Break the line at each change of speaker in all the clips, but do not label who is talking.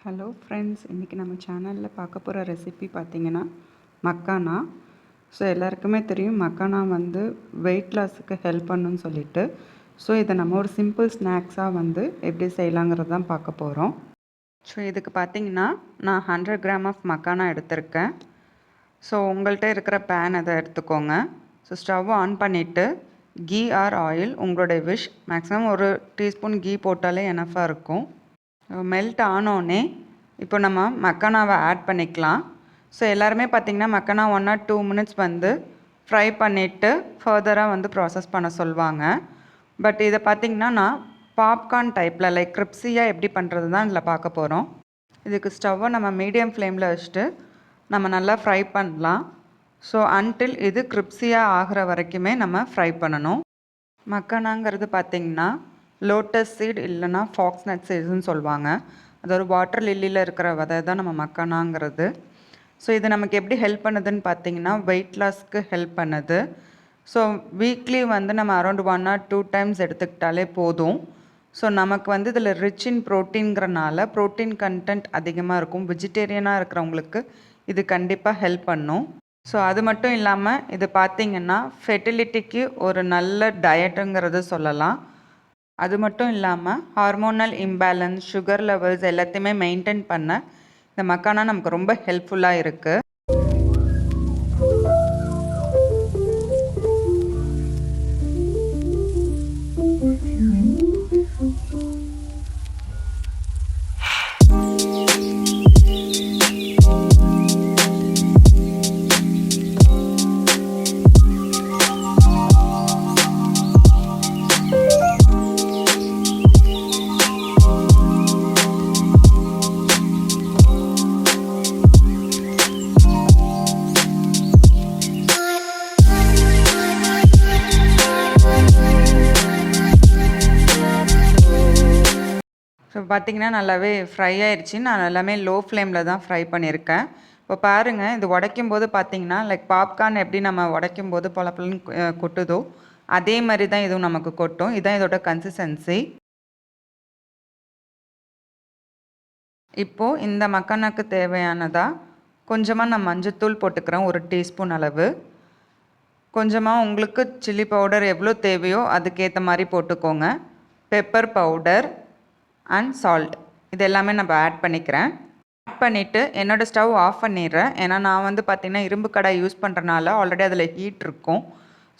Hello friends, இன்றைக்கி நம்ம சேனலில் பார்க்க போகிற ரெசிபி பார்த்திங்கன்னா மக்கானா. ஸோ எல்லாருக்குமே தெரியும் மக்கானா வந்து வெயிட் லாஸுக்கு ஹெல்ப் பண்ணுன்னு சொல்லிட்டு. ஸோ இதை நம்ம ஒரு சிம்பிள் ஸ்நாக்ஸாக வந்து எப்படி செய்யலாங்கிறது தான் பார்க்க போகிறோம். ஸோ இதுக்கு பார்த்திங்கன்னா நான் 100 கிராம் ஆஃப் மக்கானா எடுத்திருக்கேன். ஸோ உங்கள்கிட்ட இருக்கிற பேன் அதை எடுத்துக்கோங்க. ஸோ ஸ்டவ் ஆன் பண்ணிவிட்டு கீ ஆர் ஆயில் உங்களுடைய விஷ், மேக்ஸிமம் ஒரு டீஸ்பூன் கீ போட்டாலே எனஃபாக இருக்கும். மெல்ட் ஆனோடனே இப்போ நம்ம மக்கானாவை ஆட் பண்ணிக்கலாம். ஸோ எல்லாருமே பார்த்திங்கன்னா மக்கானா 1 or 2 minutes வந்து ஃப்ரை பண்ணிவிட்டு ஃபர்தராக வந்து ப்ராசஸ் பண்ண சொல்லுவாங்க. பட் இதை பார்த்திங்கன்னா நான் பாப்கார்ன் டைப்பில் லைக் கிரிப்ஸியாக எப்படி பண்ணுறது தான் இதில் பார்க்க போகிறோம். இதுக்கு ஸ்டவ்வை நம்ம மீடியம் ஃப்ளேமில் வச்சுட்டு நம்ம நல்லா ஃப்ரை பண்ணலாம். ஸோ அன்டில் இது கிரிப்ஸியாக ஆகிற வரைக்குமே நம்ம ஃப்ரை பண்ணணும். மக்கானாங்கிறது பார்த்திங்கன்னா லோட்டஸ் சீட் இல்லைனா ஃபாக்ஸ் நட் சீட்ஸ்ன்னு சொல்லுவாங்க. அது ஒரு வாட்டர் லில்லியில் இருக்கிற விதை தான் நம்ம மக்கானாங்கிறது. ஸோ இது நமக்கு எப்படி ஹெல்ப் பண்ணுதுன்னு பார்த்தீங்கன்னா வெயிட் லாஸ்க்கு ஹெல்ப் பண்ணுது. ஸோ வீக்லி வந்து நம்ம அரௌண்ட் 1 or 2 times எடுத்துக்கிட்டாலே போதும். ஸோ நமக்கு வந்து இதில் ரிச் இன் ப்ரோட்டீன்கிறனால ப்ரோட்டீன் கண்டென்ட் அதிகமாக இருக்கும். வெஜிடேரியனாக இருக்கிறவங்களுக்கு இது கண்டிப்பாக ஹெல்ப் பண்ணும். ஸோ அது மட்டும் இல்லாமல் இது பார்த்திங்கன்னா ஃபெர்டிலிட்டிக்கு ஒரு நல்ல டயட்டுங்கிறது சொல்லலாம். அது மட்டும் இல்லாமல் ஹார்மோனல் இம்பேலன்ஸ், சுகர் லெவல்ஸ் எல்லாத்தையுமே மெயின்டைன் பண்ண இந்த மக்கானா நமக்கு ரொம்ப ஹெல்ப்ஃபுல்லாக இருக்குது. ஸோ பார்த்திங்கன்னா நல்லாவே ஃப்ரை ஆயிடுச்சு. நான் எல்லாமே லோ ஃப்ளேமில் தான் ஃப்ரை பண்ணியிருக்கேன். இப்போ பாருங்கள், இது உடைக்கும் போது பார்த்திங்கன்னா லைக் பாப்கார்ன் எப்படி நம்ம உடைக்கும் போது பொலன்னு கொட்டுதோ அதே மாதிரி தான் இதுவும் நமக்கு கொட்டும். இதுதான் இதோட கன்சிஸ்டன்சி. இப்போது இந்த மக்கானாக்கு தேவையானதாக கொஞ்சமாக நான் மஞ்சத்தூள் போட்டுக்கிறேன், 1 டீஸ்பூன் அளவு. கொஞ்சமாக உங்களுக்கு சில்லி பவுடர் எவ்வளோ தேவையோ அதுக்கேற்ற மாதிரி போட்டுக்கோங்க. பெப்பர் பவுடர் அண்ட் சால்ட் இது எல்லாமே நம்ம ஆட் பண்ணிக்கிறேன். ஆட் பண்ணிவிட்டு என்னோடய ஸ்டவ் ஆஃப் பண்ணிடுறேன். ஏன்னா நான் வந்து பார்த்திங்கன்னா இரும்பு கடாய் யூஸ் பண்ணுறனால ஆல்ரெடி அதில் ஹீட் இருக்கும்.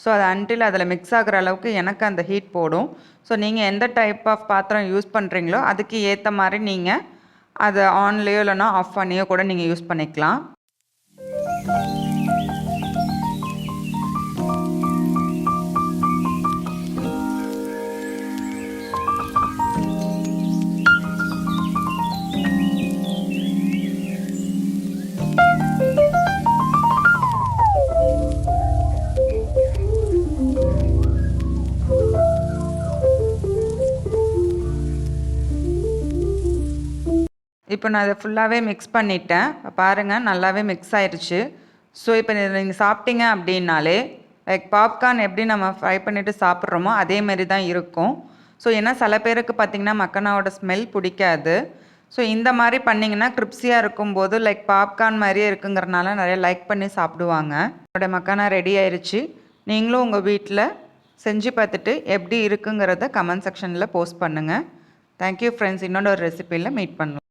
ஸோ அது அன்டில் அதில் மிக்ஸ் ஆகிற அளவுக்கு எனக்கு அந்த ஹீட் போடும். ஸோ நீங்கள் எந்த டைப் ஆஃப் பாத்திரம் யூஸ் பண்ணுறீங்களோ அதுக்கு ஏற்ற மாதிரி நீங்கள் அதை ஆன்லேயோ இல்லைனா ஆஃப் பண்ணியோ கூட நீங்கள் யூஸ் பண்ணிக்கலாம். இப்போ நான் இதை ஃபுல்லாகவே மிக்ஸ் பண்ணிட்டேன். பாருங்கள், நல்லாவே மிக்ஸ் ஆயிடுச்சு. ஸோ இப்போ நீங்கள் சாப்பிட்டீங்க அப்படின்னாலே லைக் பாப்கார்ன் எப்படி நம்ம ஃப்ரை பண்ணிவிட்டு சாப்பிட்றோமோ அதேமாரி தான் இருக்கும். ஸோ ஏன்னா சில பேருக்கு பார்த்திங்கன்னா மக்கானாவோட ஸ்மெல் பிடிக்காது. ஸோ இந்த மாதிரி பண்ணிங்கன்னா கிரிப்ஸியாக இருக்கும்போது லைக் பாப்கார்ன் மாதிரியே இருக்குங்கிறனால நிறைய லைக் பண்ணி சாப்பிடுவாங்க. என்னோட மக்கானா ரெடி ஆயிடுச்சு. நீங்களும் உங்கள் வீட்டில் செஞ்சு பார்த்துட்டு எப்படி இருக்குங்கிறத கமெண்ட் செக்ஷனில் போஸ்ட் பண்ணுங்கள். Thank you friends. இன்னொரு ரெசிபியில் மீட் பண்ணலாம்.